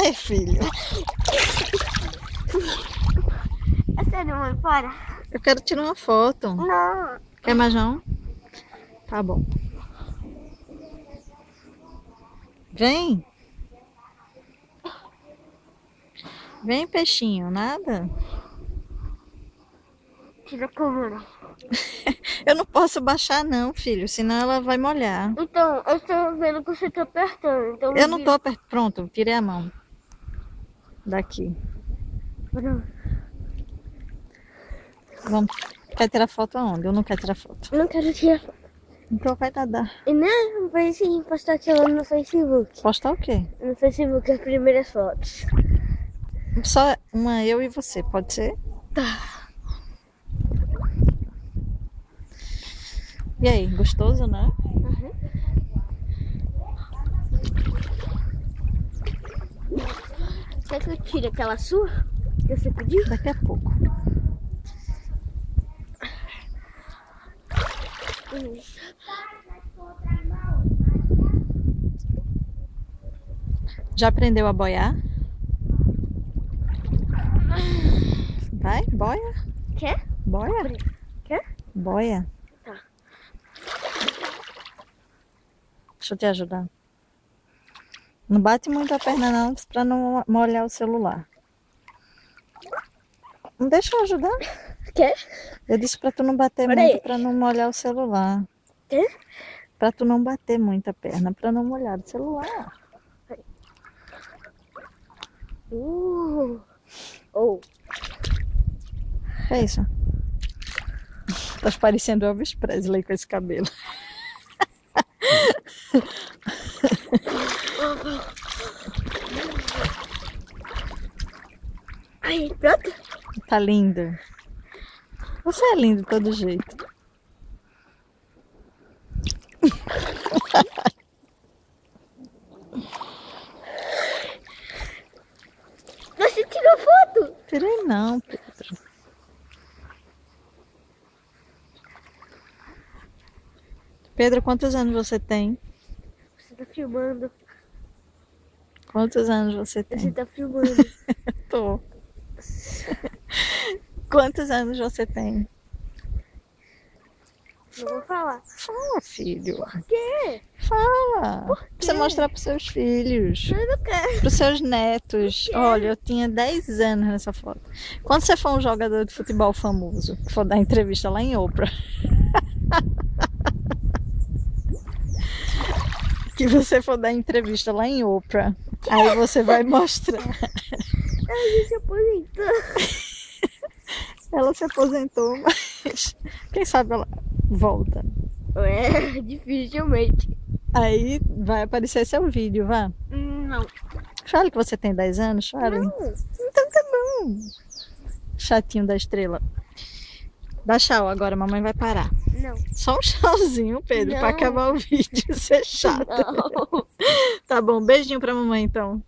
Ai, filho. É sério, mãe, para. Eu quero tirar uma foto. Não. Quer mais não? Tá bom. Vem. Vem, peixinho. Nada? Tira a câmera. Eu não posso baixar não, filho. Senão ela vai molhar. Então, eu tô vendo que você tá apertando. Então Eu não tô apertando. Pronto, tirei a mão. Daqui. Vamos. Quer tirar foto aonde? Eu não quero tirar foto. Eu não quero tirar foto. Então vai dar. E não, vai sim postar aquilo no Facebook. Postar o quê? No Facebook as primeiras fotos. Só uma eu e você, pode ser? Tá. E aí, gostoso, né? Uhum. Quer que eu tire aquela sua? Que você pediu? Daqui a pouco. Já aprendeu a boiar? Vai, boia. Quer? Boia? Quer? Boia. Tá. Deixa eu te ajudar. Não bate muito a perna não, pra não molhar o celular. Não deixa eu ajudar? Quer? Eu disse pra tu não bater Pera muito aí. pra não molhar o celular. Quer? Pra tu não bater muito a perna, pra não molhar o celular. Oh. É isso. Tá parecendo Elvis Presley com esse cabelo. Aí, pronto? Tá lindo. Você é lindo de todo jeito. Você tirou foto? Tirei não, Pedro. Pedro, quantos anos você tem? Você tá filmando. Quantos anos você Você tem? tá filmando. Tô. Quantos anos você tem? Não vou falar. Fala, filho. Por quê? Fala. Por Pra você quê? mostrar pros seus filhos. Eu não quero. Pros seus netos. Olha, eu tinha 10 anos nessa foto. Quando você for um jogador de futebol famoso, for dar entrevista lá em Oprah, que você for dar entrevista lá em Oprah, aí você vai mostrar. A gente se aposentou. Ela se aposentou, mas quem sabe ela volta. É, dificilmente. Aí vai aparecer seu vídeo, vá. Não. Fale que você tem 10 anos, fale. Não. Então tá bom. Chatinho da estrela. Dá tchau agora, mamãe vai parar. Não. Só um tchauzinho, Pedro, Não. pra acabar o vídeo e ser chato. Não. Tá bom, beijinho pra mamãe então.